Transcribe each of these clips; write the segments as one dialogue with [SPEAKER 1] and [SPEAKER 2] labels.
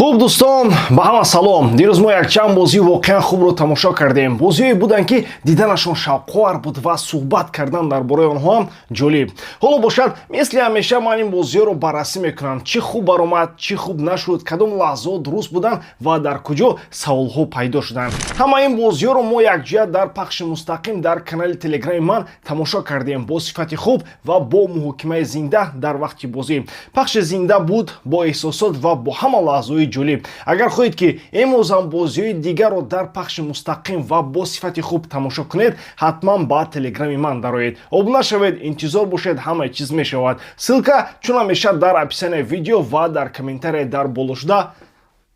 [SPEAKER 1] хуб дӯстон, ба ҳама салом. Дирӯз мо якчанд бозии воқеан хубро тамошо кардем. Бозиҳое буданд ки диданашон шавқовар буд ва суҳбат кардан дар бораи онҳо ҳам ҷолиб. Ҳоло бошад, мисли ҳамеша ман ин бозиҳоро баррасӣ мекунам. Чӣ хуб баромад, чӣ хуб нашуд, кадом лаҳзаҳо дуруст буданд ва дар куҷо саволҳо пайдо шуданд. Ҳама ин бозиҳоро мо якҷоя дар пахши мустақим дар канали телеграми ман тамошо кардем бо сифати хуб ва бо муҳокимаи зинда дар вақти бозӣ. Пахши зинда буд бо эҳсосот ва бо ҳама лаҳзаҳои ҷолиб. Агар хоҳед ки имрӯз ҳам бозиҳои дигарро дар пахши мустақим ва бо сифати хуб тамошо кунед, ҳатман ба телеграми ман дароед. Обуна шавед, интизор бошед, ҳамаи чиз мешавад. Ссилка чун ҳамеша дар описанияи видео ва дар комментарияи дар боло шуда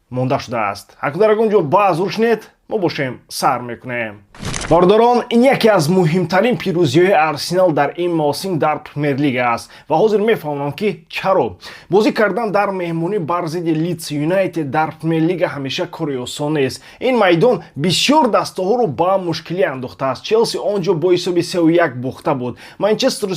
[SPEAKER 1] монда шудааст. Ако дар ягон ҷо баъз рушнед, мо бошем сар мекунем. Бардорон, ин яке аз муҳимтарин пирӯзиҳои Арсенал дар ин мавсим дар Премер-лига аст ва ҳозир мефаҳмам ки чаро. Бозӣ кардан дар меҳмонӣ бар зидди Лидс Юнайтед дар Премер-лига ҳамеша кори осон нест. Ин майдон бисёр дастаҳоро ба мушкилӣ андохтааст. Челси он ҷо бо ҳисоби 3-1 бохта буд. Манчестер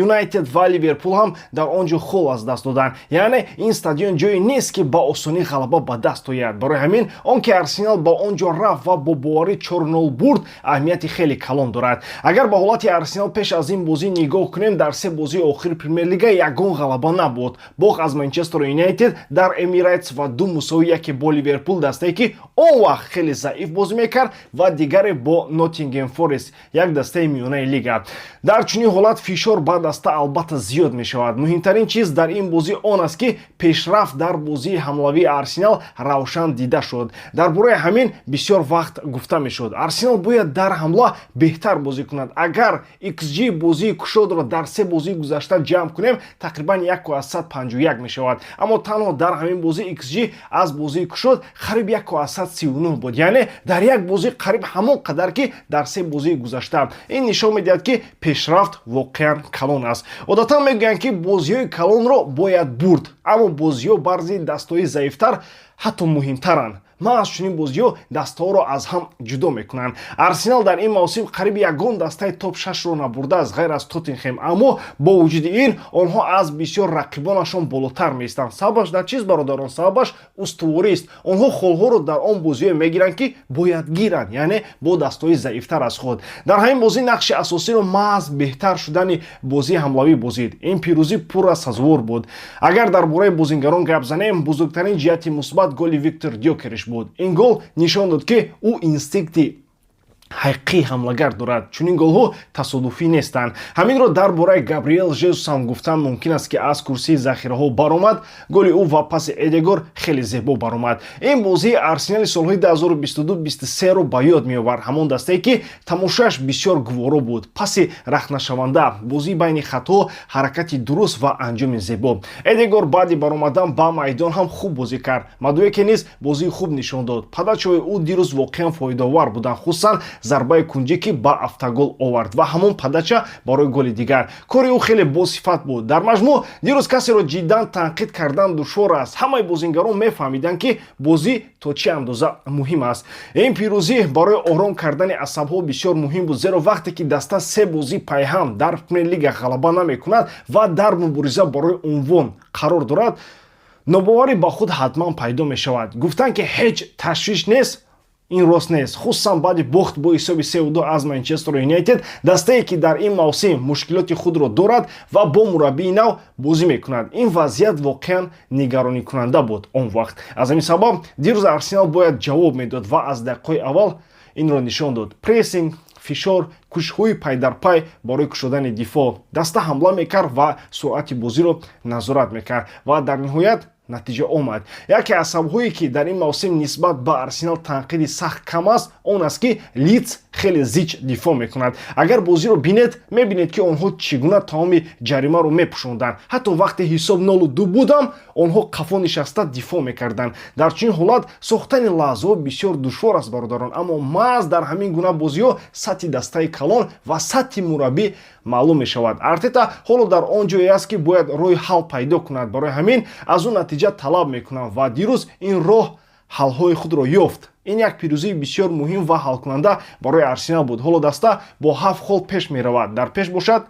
[SPEAKER 1] Юнайтед ва Ливерпул ҳам дар он ҷо хол аз даст доданд. Яъне ин стадион ҷое нест ки ба осонӣ ғалаба ба даст ояд. Барои ҳамин он ки Арсенал ба он ҷо рафт ва бо боварӣ 4-0 бурд аҳамияти хеле калон дорад. Агар ба ҳолати Арсенал пеш аз ин бозӣ нигоҳ кунем, дар се бозии охири Премер-лига ягон ғалаба набуд. Бох аз Манчестер Юнайтед дар Эмирейтс ва 2-1 бо Ливерпул, дастае ки он вақт хеле заиф бозӣ мекард, ва дигаре бо Ноттингем Форест, як дастаи миёнаи лига. Дар чунин ҳолат фишор ба даста албатта зиёд мешавад. Муҳимтарин чиз дар ин бозӣ он аст ки пешрафт дар бозии ҳамлавии Арсенал равшан дида шуд. Дар бораи ҳамин бисёр вақт гуфта мешуд. Арсенал бояд дар ҳамла беҳтар бозӣ кунад. Агар XG бозии кушодро дар се бозии гузашта ҷамъ кунем, тақрибан 1.151 мешавад. Аммо танҳо дар ҳамин бозӣ XG аз бозии кушод қариб 1.39 буд. Яъне дар як бозӣ қариб ҳамон қадар ки дар се бозии гузашта. Ин нишон медиҳад ки пешрафт воқеан калон аст. Одатан мегӯянд ки бозиҳои калонро бояд бурд, аммо бозиҳо бар зидди дастаҳои заифтар ҳатто муҳимтаранд. Ман аз чунин бозиҳо дастаҳоро аз ҳам ҷудо мекунанд. Арсенал дар ин мавсим қариб ягон дастаи топ 6-ро набурдааст ғайр аз Тоттенхем, аммо бо вуҷуди ин онҳо аз бисёр рақибонашон болотар меистанд. Сабабаш дар чист, бародарон? Сабабаш устуворист. Онҳо холҳоро дар он бозиҳое мегиранд ки бояд гиранд, яъне бо дастаҳои заифтар аз худ. Дар ҳамин бозӣ нақши асосиро маҳз беҳтар шудани бозии ҳамлавӣ бозид. Ин пирӯзӣ пур аз сазовор буд. Агар дар бораи бозингарон гап занем, бузургтарин ҷиҳати мусбат голи Виктор Гёкериш буд. Ин гол нишон дод ки ӯ инстинкти ҳақиқии ҳамлагар дорад. Чунин голҳо тасодуфӣ нестанд. Ҳаминро дар бораи Габриэл Жезус ҳам гуфтан мумкин аст ки аз курсии захираҳо баромад. Голи ӯ ва паси Эдегор хеле зебо баромад. Ин бозии Арсенали солҳои 2022-23-ро ба ёд меовард. Ҳамон дастае ки тамошояш бисёр гуворо буд. Паси рахнашаванда, бозии байни хатҳо, ҳаракати дуруст ва анҷоми зебо. Эдегор баъди баромадан ба майдон ҳам хуб бозӣ кард. Мадуэке низ бозии хуб нишон дод. Падачаҳои ӯ дирӯз воқеан фоидаовар буданд, хусусан зарбаи кунҷӣ ки ба автогол овард ва ҳамон падача барои голи дигар. Кори ӯ хеле босифат буд. Дар маҷмӯъ дирӯз касеро ҷиддан танқид кардан душвор аст. Ҳамаи бозингарон мефаҳмиданд ки бозӣ то чӣ андоза муҳим аст. Ин пирӯзӣ барои ором кардани асабҳо бисёр муҳим буд, зеро вақте ки даста се бозӣ пайҳам дар Премер-лига ғалаба намекунад ва дар мубориза барои унвон қарор дорад, нобоварӣ ба худ ҳатман пайдо мешавад. Гуфтан ки ҳеҷ ташвиш нест, ин рост нест. Хусусан баъди бохт бо ҳисоби 3-2 аз Манчестер Юнайтед, дастае ки дар ин мавсим мушкилоти худро дорад ва бо мураббии нав бозӣ мекунад. Ин вазъият воқеан нигароникунанда буд он вақт. Аз ҳамин сабаб дирӯз Арсенал бояд ҷавоб медод ва аз дақиқаҳои аввал инро нишон дод. Прессинг, фишор, кӯшишҳои пайдарпай барои кушодани дифоъ, даста ҳамла мекард ва суръати бозиро назорат мекард ва дар ниҳоят натиҷа омад. Яке аз сабабҳое ки дар ин мавсим нисбат ба Арсенал танқиди сахт кам аст, он аст ки Лидс хеле зич дифоъ мекунад. Агар бозиро бинед, мебинед ки онҳо чӣ гуна таоми ҷаримаро мепӯшонданд. Ҳатто вақте ҳисоб 0-2 будам, онҳо қафо нишаста дифоъ мекарданд. Дар чунин ҳолат сохтани лаҳзаҳо бисёр душвор аст, бародарон, аммо маҳз дар ҳамин гуна бозиҳо сатҳи дастаи калон ва сатҳи мураббӣ маълум мешавад. Артета ҳоло дар он ҷое аст ки бояд роҳи ҳал пайдо кунад. Барои ҳамин аз ӯ натиҷа талаб мекунам ва дирӯз ин роҳ ҳалҳои худро ёфт. Ин як пирӯзии бисёр муҳим ва ҳалкунанда барои Арсенал буд. Ҳоло даста бо 7 хол пеш меравад. Дар пеш бошад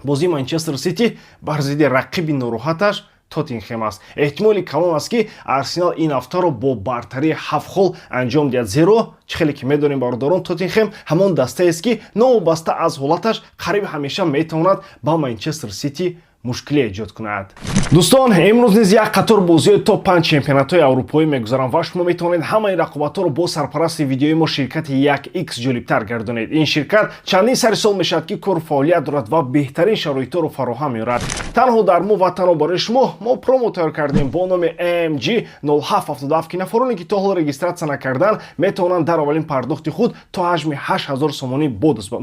[SPEAKER 1] бозии Манчестер Сити бар зидди рақиби нороҳаташ тоттенхем аст. эҳтимоли калон аст ки арсенал ин ҳафтаро бо бартарии 7 хол анҷом диҳад, зеро чӣ хеле ки медонем бародарон, тоттенхем ҳамон дастаест ки новобаста аз ҳолаташ қариб ҳамеша метавонад ба манчестер сити мушкиле эҷод кунад. дӯстон, имрӯз низ як қатор бозиҳои топ 5 чемпионатҳои аврупоӣ мегузарам ва шумо метавонед ҳамаи рақобатҳоро бо сарпарасти видеои мо ширкати 1x ҷолибтар гардонед. ин ширкат чандин сари сол мешавад ки кор фаъолият дорад ва беҳтарин шароитҳоро фароҳам меорад. танҳо дар мо ва танҳо барои шумо мо промо тайёр кардем бо номи AMG 0777 ки нафароне ки то ҳол регистратсия накардан метавонанд дар аввалин пардохти худ то ҳаҷми 8000 сомонӣ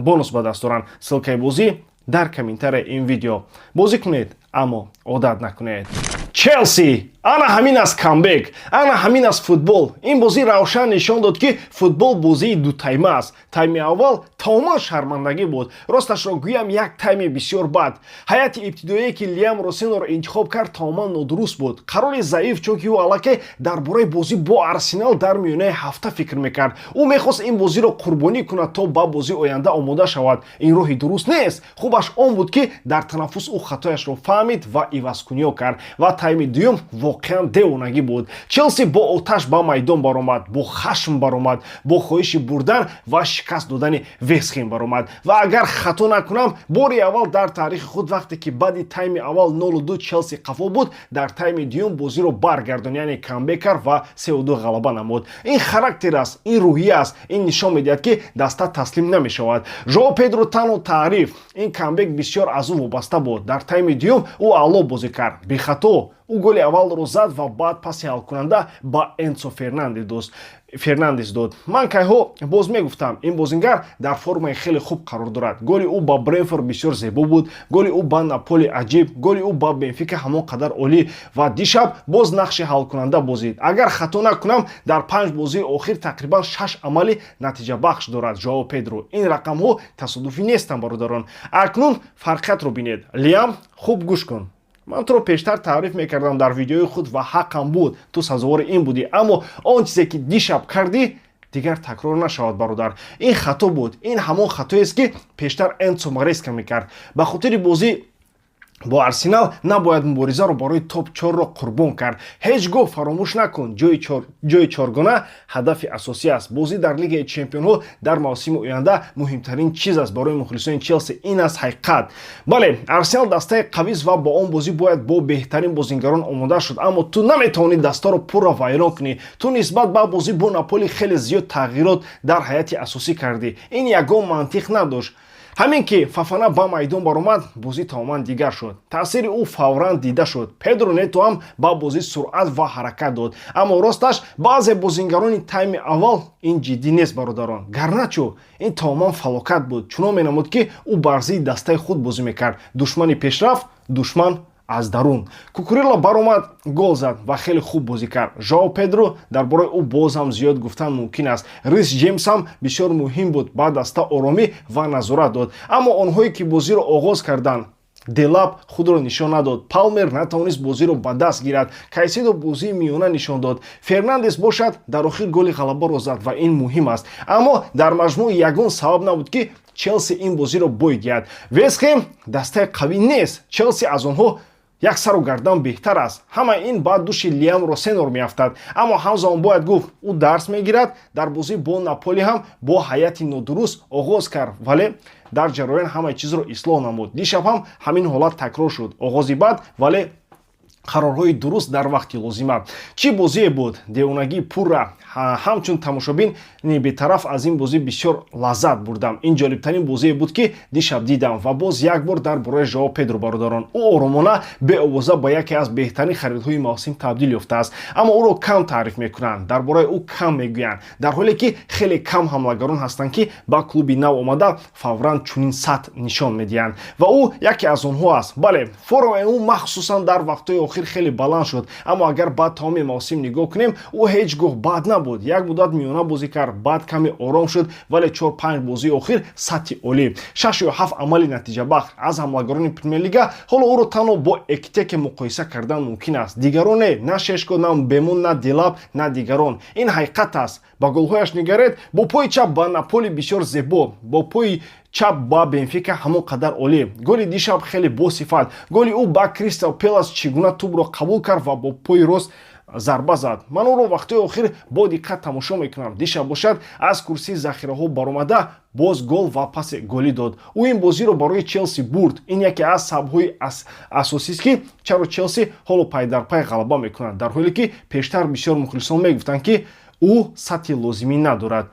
[SPEAKER 1] бонус ба даст доранд. ссилкаи бозӣ дар комментарияи ин видео. бозӣ кунед, аммо одат накунед. Челси ана ҳамин аст камбек, ана ҳамин аст футбол. Ин бозӣ равшан нишон дод ки футбол бозии дутайма аст. Тайми аввал тамоман шармандагӣ буд. Росташро гӯям як тайми бисёр бад. Ҳайати ибтидоие ки Лиам Росенро интихоб кард тамоман нодуруст буд. Қарори заиф, чунки ӯ аллакай дар бораи бозӣ бо Арсенал дар миёнаи ҳафта фикр мекард. Ӯ мехост ин бозиро қурбонӣ кунад то ба бозии оянда омода шавад. Ин роҳи дуруст нест. Хубаш он буд ки дар танаффус ӯ хатояшро фаҳмид ва ивазкуниё кард ва тайми дуюм воқеан девонагӣ буд. Челси бо оташ ба майдон баромад, бо хашм баромад, бо хоҳиши бурдан ва шикаст додани Вестхэм баромад. Ва агар хато накунам, бори аввал дар таърихи худ вақте ки баъди тайми аввал 0-2 Челси қафо буд, дар тайми дуюм бозиро баргардон, яъне камбек кард ва 3-2 ғалаба намуд. Ин характер аст, ин рӯҳия аст, ин нишон медиҳад ки даста таслим намешавад. Жоао Педро танҳо таъриф, ин камбек бисёр аз ӯ вобаста буд. Дар тайми дуюм ӯ аъло бозӣ кард, бехато. ӯ голи аввалро зад ва баъд паси ҳалкунанда ба Энсо Фернандес дод. Ман кайҳо боз мегуфтам, ин бозингар дар формаи хеле хуб қарор дорад. голи ӯ ба Брентфорд бисёр зебо буд, голи ӯ ба Наполи аҷиб, голи ӯ ба Бенфика ҳамон қадар олӣ ва дишаб боз нақши ҳалкунанда бозид. Агар хато накунам, дар 5 бозии охир тақрибан 6 амали натиҷабахш дорад Жоао Педро. Ин рақамҳо тасодуфӣ нестанд бародарон. Акнун фарқиятро бинед. Лиам, хуб гӯш кун. Ман туро пештар таъриф мекардам дар видеои худ ва ҳаққам буд, ту сазовори ин будӣ, аммо он чизе ки дишаб кардӣ дигар такрор нашавад бародар. Ин хато буд. Ин ҳамон хатоест ки пештар Энсо Мареска мекард. Ба хотири бозӣ бо Арсенал набояд муборизаро барои топ 4ро қурбон кард. Ҳеҷ гоҳ фаромӯш накун, ҷои чоргона ҳадафи асосӣ аст. бозӣ дар Лигаи Чемпионҳо дар мавсими оянда муҳимтарин чиз аст барои мухлисони Челси. Ин аст ҳақиқат. Бале, Арсенал дастаи қавиз ва бо он бозӣ бояд бо беҳтарин бозингарон омода шуд, аммо ту наметавонӣ дастаро пурра вайрон кунӣ. Ту нисбат ба бозӣ бо Наполи хеле зиёд тағйирот дар ҳайати асосӣ кардӣ. Ин ягон мантиқ надошт. ҳамин ки Фафана ба майдон баромад, бозӣ тамоман дигар шуд. таъсири ӯ фавран дида шуд. Педро Нето ҳам ба бозӣ суръат ва ҳаракат дод, аммо росташ баъзе бозингарони тайми аввал ин ҷиддӣ нест бародарон. гарначо ин тамоман фалокат буд. чунон менамуд ки ӯ бар зидди дастаи худ бозӣ мекард. душмани пешрафт, душман аз дарун. Кукурелла баромад, гол зад ва хеле хуб бозӣ кард. Жоао Педро дар бораи ӯ боз ҳам зиёд гуфтан мумкин аст. Рис Ҷеймс ҳам бисёр муҳим буд, ба даста оромӣ ва назорат дод, аммо онҳое ки бозиро оғоз карданд, Делап худро нишон надод. Палмер натавонист бозиро ба даст гирад. Кайседо бозии миёна нишон дод. Фернандес бошад дар охир голи ғалабаро зад ва ин муҳим аст, аммо дар маҷмӯъ ягон сабаб набуд ки Челси ин бозиро бой диҳад. Вестхэм дастаи қавӣ нест. Челси аз онҳо як сару гардан беҳтар аст. ҳама ин ба души Лиам Росенро меафтад, аммо ҳамзамон бояд гуфт ӯ дарс мегирад. дар бозӣ бо Наполи ҳам бо ҳайати нодуруст оғоз кард, вале дар ҷароян ҳамаи чизро ислоҳ намуд. дишаб ҳам ҳамин ҳолат такрор шуд. оғози бад, вале қарорҳои дуруст дар вақти лозима. Чӣ бозие буд? Девонагӣ пурра. ҳамчун тамошобин бетараф аз ин бозӣ бисёр лаззат бурдам. Ин ҷолибтарин бозие буд ки дишаб дидам ва боз як бор дар бораи Жоао Педро бародарон. ӯ оромона беовоза ба яке аз беҳтарин харидҳои мавсим табдил ёфтааст, аммо ӯро кам таъриф мекунанд, дар бораи ӯ кам мегӯянд, дар ҳоле ки хеле кам ҳамлагарон ҳастанд ки ба клуби нав омада фавран чунин сатҳ нишон медиҳанд ва ӯ яке аз онҳо аст. Бале, формаи ӯ махсусан дар вақтҳои охир хеле баланд шуд, аммо агар ба тамоми мавсим нигоҳ кунем, ӯ ҳеҷ гоҳ бад набуд. Як муддат миёна бозӣ кард, баъд каме ором шуд, вале 4-5 бозии охир сатҳи олӣ. 6 ё 7 амали натиҷабахш аз ҳамлагарони Премер-лига. ҳоло ӯро танҳо бо Экитеке муқоиса кардан мумкин аст. Дигарон не, на Шешко, на Мбемун, на Делап, на дигарон. Ин ҳақиқат аст. ба голҳояш нигаред, бо пои чап ба Наполи бисёр зебо, бо пои чап ба Бенфика ҳамон қадар олӣ. Голи дишаб хеле босифат. Голи ӯ ба Кристал Пелас чӣ гуна тӯбро қабул кард ва бо пои рост зарба зад. Ман ӯро вақтҳои охир бо диққат тамошо мекунам. Дишаб бошад аз курсии захираҳо баромада боз гол ва пасе голӣ дод. Ӯ ин бозиро барои Челси бурд. Ин яке аз сабабҳои асосист ки чаро Челси ҳоло пай дар пай ғалаба мекунад, дар ҳоле ки пештар бисёр мухлисон мегуфтанд ки ӯ сатҳи лозимӣ надорад,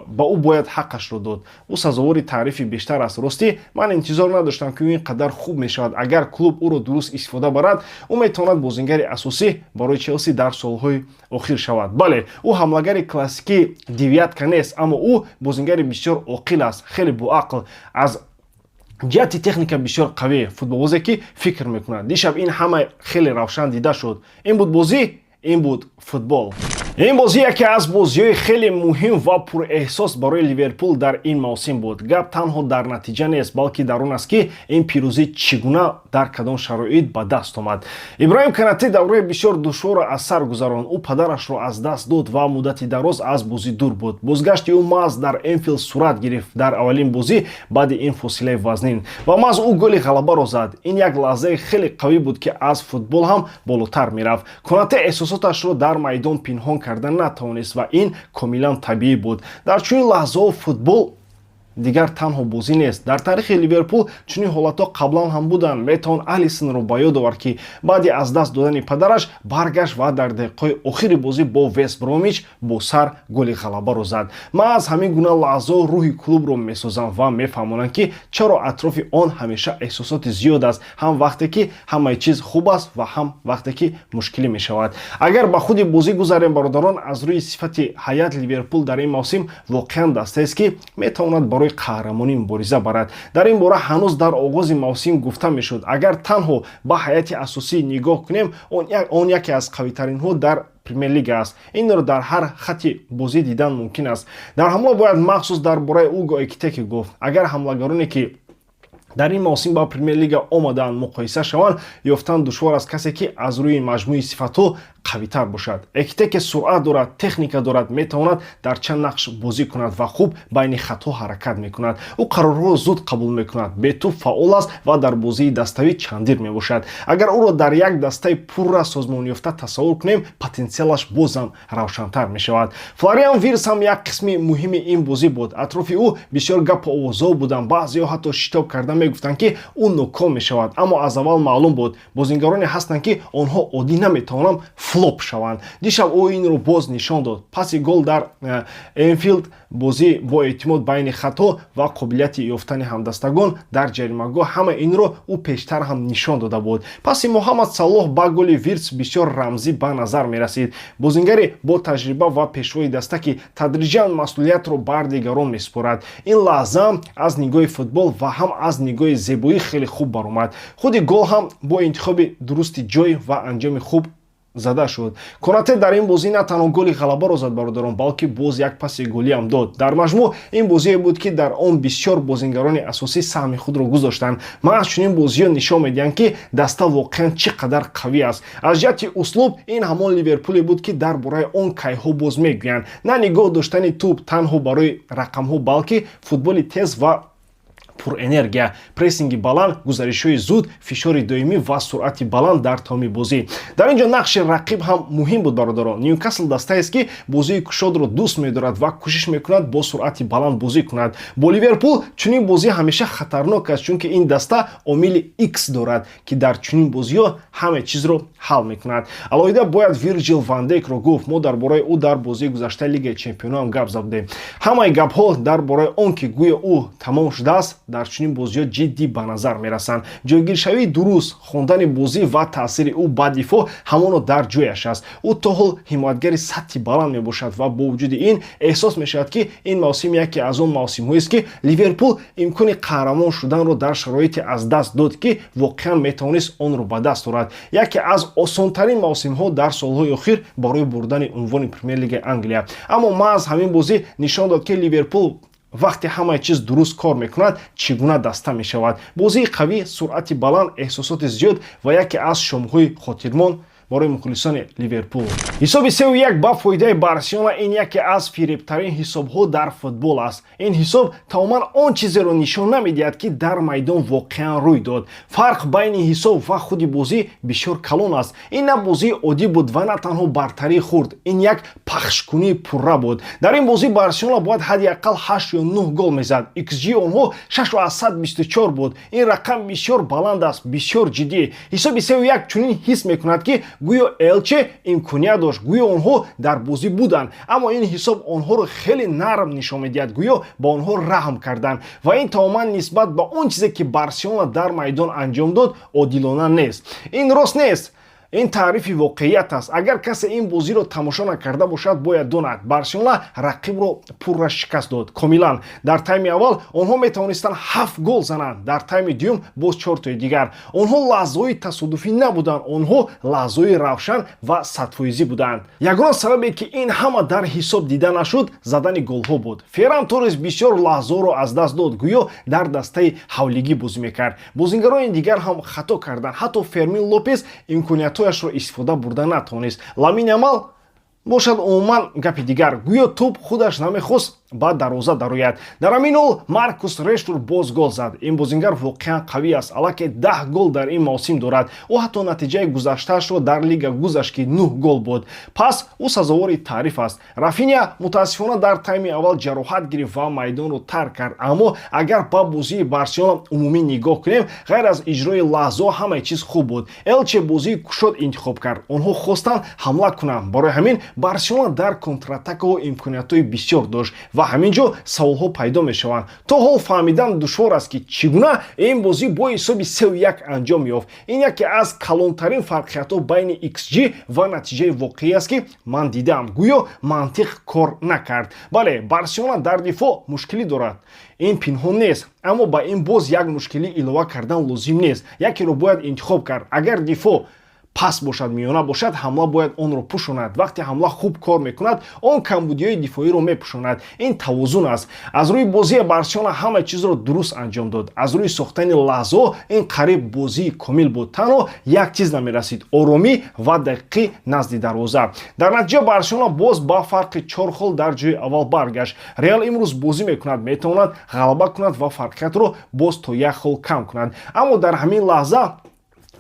[SPEAKER 1] ба ӯ бояд ҳаққашро дод. Ӯ сазовори таърифи бештар аст. Ростӣ ман интизор надоштам ки ӯ ин қадар хуб мешавад. Агар клуб ӯро дуруст истифода барад, ӯ метавонад бозингари асосӣ барои Челси дар солҳои охир шавад. Бале, ӯ ҳамлагари классикии девятка нест, аммо ӯ бозингари бисёр оқил аст, хеле боақл, аз ҷиҳати техника бисёр қавӣ, футболбозе ки фикр мекунад. Дишаб ин ҳама хеле равшан дида шуд. Ин буд бозӣ, ин буд футбол. ин бозӣ яке аз бозиҳои хеле муҳим ва пурэҳсос барои Ливерпул дар ин мавсим буд. Гап танҳо дар натиҷа нест, балки дар он аст ки ин пирӯзӣ чӣ гуна дар кадом шароит ба даст омад. Иброҳим Канате давраи бисёр душворро аз сар гузаронд. Ӯ падарашро аз даст дод ва муддати дароз аз бозӣ дур буд. Бозгашти ӯ маҳз дар Энфилд сурат гирифт дар аввалин бозӣ баъди ин фосилаи вазнин ва маҳз ӯ голи ғалабаро зад. Ин як лаҳзаи хеле қавӣ буд ки аз футбол ҳам болотар мерафт. Конате эҳсосоташро дар майдон пинҳон карда натавонист ва ин комилан табиӣ буд. Дар чунин лаҳзаҳо футбол дигар танҳо бозӣ нест. Дар таърихи Ливерпул чунин ҳолатҳо қаблан ҳам буданд. Метавон Алисонро ба ёд овард ки баъди аз даст додани падараш баргашт ва дар дақиқаҳои охири бозӣ бо Вест Бромвич бо сар голи ғалабаро зад. маҳз ҳамин гуна лаҳзаҳо рӯҳи клубро месозанд ва мефаҳмонанд ки чаро атрофи он ҳамеша эҳсосоти зиёд аст, ҳам вақте ки ҳамаи чиз хуб аст ва ҳам вақте ки мушкилӣ мешавад. Агар ба худи бозӣ гузарем бародарон, аз рӯи сифати ҳайят Ливерпул дар ин мавсим воқеан дастаест ки метавонад барои қаҳрамонӣ мубориза барад. Дар ин бора ҳанӯз дар оғози мавсим гуфта мешуд. Агар танҳо ба ҳайати асосӣ нигоҳ кунем, он яке аз қавитаринҳо дар Премер-лига аст. Инро дар ҳар хати бозӣ дидан мумкин аст. Дар ҳамла бояд махсус дар бораи Уго Экитеке гуфт. Агар ҳамлагароне ки дар ин мавсим ба Премер-лига омадаанд муқоиса шаванд, ёфтан душвор аст касе ки аз рӯи маҷмӯи сифатҳо қавитар бошад. Экитеке суръат дорад, техника дорад, метавонад дар чанд нақш бозӣ кунад ва хуб байни хатҳо ҳаракат мекунад. ӯ қарорҳоро зуд қабул мекунад, бетӯб фаъол аст ва дар бозии даставӣ чандир мебошад. Агар ӯро дар як дастаи пурра созмонёфта тасаввур кунем, потенсиалаш бозам равшантар мешавад. Флориан Вирс ҳам як қисми муҳими ин бозӣ буд. Атрофи ӯ бисёр гапу овозҳо буданд. баъзеҳо ҳатто шитоб карда мегуфтанд ки ӯ ноком мешавад, аммо аз аввал маълум буд бозингароне ҳастанд ки онҳо оддӣ наметавонанд флоп шаванд. Дишаб ӯ инро боз нишон дод. Паси гол дар Энфилд, бозӣ бо эътимод байни хатҳо ва қобилияти ёфтани ҳамдастагон дар ҷаримагоҳ, ҳама инро ӯ пештар ҳам нишон дода буд. Паси Муҳаммад Салоҳ ба голи Вирс бисёр рамзӣ ба назар мерасид. Бозингаре бо таҷриба ва пешвои даста ки тадриҷан масъулиятро бар дигарон месупорад. Ин лаҳза аз нигоҳи футбол ва ҳам аз нигоҳи зебоӣ хеле хуб баромад. худи гол ҳам бо интихоби дурусти ҷой ва анҷоми хуб зада шуд. Конате дар ин бозӣ на танҳо голи ғалабаро зад бародарон, балки боз як паси голиам дод. Дар маҷмӯъ ин бозие буд ки дар он бисёр бозингарони асосӣ саҳми худро гузоштанд. маҳз чунин бозиҳо нишон медиҳанд ки даста воқеан чӣ қадар қавӣ аст. аз ҷиҳати услуб ин ҳамон Ливерпуле буд ки дар бораи он кайҳо боз мегӯянд. На нигоҳ доштани тӯб танҳо барои рақамҳо, балки футболи тез ва пурэнергия, прессинги баланд, гузаришҳои зуд, фишори доимӣ ва суръати баланд дар тамоми бозӣ. Дар ин ҷо нақши рақиб ҳам муҳим буд бародарон. Ньюкасл дастаест ки бозии кушодро дӯст медорад ва кӯшиш мекунад бо суръати баланд бозӣ кунад. Бо Ливерпул чунин бозӣ ҳамеша хатарнок аст, чунки ин даста омили X дорад ки дар чунин бозиҳо ҳама чизро ҳал мекунад. Алоҳида бояд Вирҷил ван Дейкро гуфт. Мо дар бораи ӯ дар бозии гузаштаи Лигаи Чемпионҳо ҳам гап задем. ҳамаи гапҳо дар бораи он ки гӯё ӯ тамом шудааст дар чунин бозиҳо ҷиддӣ ба назар мерасанд. ҷойгиршавии дуруст, хондани бозӣ ва таъсири ӯ ба дифоъ ҳамоно дар ҷояш аст. ӯ то ҳол ҳимоятгари сатҳи баланд мебошад ва бо вуҷуди ин эҳсос мешавад ки ин мавсим яке аз он мавсимҳоест ки Ливерпул имкони қаҳрамон шуданро дар шароите аз даст дод ки воқеан метавонист онро ба даст орад. яке аз осонтарин мавсимҳо дар солҳои охир барои бурдани унвони Премер-лигаи Англия. Аммо маҳз ҳамин бозӣ нишон дод ки Ливерпул вақте ҳамаи чиз дуруст кор мекунад чӣ гуна даста мешавад. бозии қавӣ, суръати баланд, эҳсосоти зиёд ва яке аз шомҳои хотирмон барои мухлисони Ливерпул. ҳисоби 3-1 ба фоидаи Барселона ин яке аз фиребтарин ҳисобҳо дар футбол аст. Ин ҳисоб тамоман он чизеро нишон намедиҳад ки дар майдон воқеан рӯй дод. Фарқ байни ҳисоб ва худи бозӣ бисёр калон аст. Ин на бозии оддӣ буд ва на танҳо бартарӣ хурд. Ин як пахшкунии пурра буд. Дар ин бозӣ Барселона бояд ҳадди ақал 8 ё 9 гол мезад. XG онҳо 6.24 буд. Ин рақам бисёр баланд аст, бисёр ҷиддӣ. ҳисоби 3-1 чунин ҳис мекунад ки гӯё Элче имконият дошт, гӯё онҳо дар бозӣ буданд, аммо ин ҳисоб онҳоро хеле нарм нишон медиҳад, гӯё ба онҳо раҳм карданд ва ин тамоман нисбат ба он чизе ки Барселона дар майдон анҷом дод одилона нест. Ин рост нест. ин таърифи воқеият аст. Агар касе ин бозиро тамошо накарда бошад, бояд донад Барселона рақибро пурра шикаст дод. Комилан дар тайми аввал онҳо метавонистанд 7 гол зананд, дар тайми дуюм боз 4 тои дигар. Онҳо лаҳзаҳои тасодуфӣ набуданд, онҳо лаҳзаҳои равшан ва садфоизӣ буданд. Ягона сабабе ки ин ҳама дар ҳисоб дида нашуд, задани голҳо буд. Ферран Торрес бисёр лаҳзаҳоро аз даст дод, гӯё дар дастаи ҳавлигӣ бозӣ мекард. Бозингарони дигар ҳам хато карданд. Ҳатто Фермин Лопес имкониятҳояшро истифода бурда натавонист. Ламин Ямал бошад умуман гапи дигар. Гӯё тӯб худаш намехост ба дарвоза дарояд. Дар ҳамин ҳол Маркус Рештур боз гол зад. Ин бозингар воқеан қавӣ аст. Аллакай 10 гол дар ин мавсим дорад. ӯ ҳатто натиҷаи гузаштаашро дар лига гузашт ки 9 гол буд. Пас ӯ сазовори таъриф аст. Рафиня мутаассифона дар тайми аввал ҷароҳат гирифт ва майдонро тарк кард. Аммо агар ба бозии Барселона умумӣ нигоҳ кунем, ғайр аз иҷрои лаҳзо ҳамаи чиз хуб буд. Элче бозии кушод интихоб кард. Онҳо хостанд ҳамла кунанд. Барои ҳамин Барселона дар контратакаҳо имкониятҳои бисёр дошт ва ҳамин ҷо саволҳо пайдо мешаванд. То ҳол фаҳмидан душвор аст ки чӣ гуна ин бозӣ бо ҳисоби 3-1 анҷом ёфт. Ин яке аз калонтарин фарқиятҳо байни XG ва натиҷаи воқеӣ аст ки ман дидам. Гӯё мантиқ кор накард. Бале, Барселона дар дифоъ мушкилӣ дорад. ин пинҳон нест, аммо ба ин боз як мушкилӣ илова кардан лозим нест. Якеро бояд интихоб кард. Агар дифоъ пас бошад, миёна бошад, ҳамла бояд онро пӯшонад. Вақте ҳамла хуб кор мекунад, он камбудиҳои дифоиро мепӯшонад. Ин тавозун аст. Аз рӯи бозии Барселона ҳама чизро дуруст анҷом дод. Аз рӯи сохтани лаҳзаҳо ин қариб бозии комил буд. Танҳо як чиз намерасид: оромӣ ва дақиқӣ назди дарвоза. Дар натиҷа Барселона боз ба фарқи 4 хол дар ҷои аввал баргашт. Реал имрӯз бозӣ мекунад, метавонад ғалаба кунад ва фарқиятро боз то 1 хол кам кунад. Аммо дар ҳамин лаҳза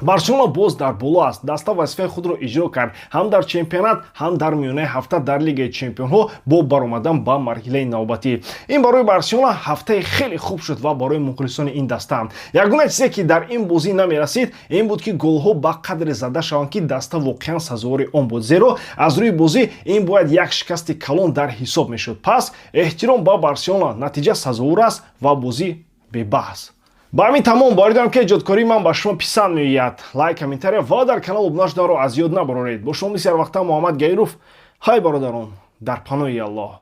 [SPEAKER 1] Барселона боз дар боло аст. Даста вазифаи худро иҷро кард. Ҳам дар чемпионат, ҳам дар миёнаи ҳафта дар Лигаи Чемпионҳо бо баромадан ба марҳилаи навбатӣ. Ин барои Барселона ҳафтаи хеле хуб шуд ва барои мухлисони ин даста. Ягона чизе ки дар ин бозӣ намерасид, ин буд ки голҳо ба қадре зада шаванд ки даста воқеан сазовори он буд. Зеро аз рӯи бозӣ ин бояд як шикасти калон дар ҳисоб мешуд. Пас эҳтиром ба Барселона, натиҷа сазовор аст ва бозӣ бебаҳс. ба ҳамин тамом боридан ки эҷодкории ман ба шумо писанд меояд. Лайк, комментария ва дар канал обуна шуданро аз ёд набароред. Бо шумо мисли ҳар вақта Муҳаммад Гайров. ҳай бародарон, дар паноҳи Аллоҳ.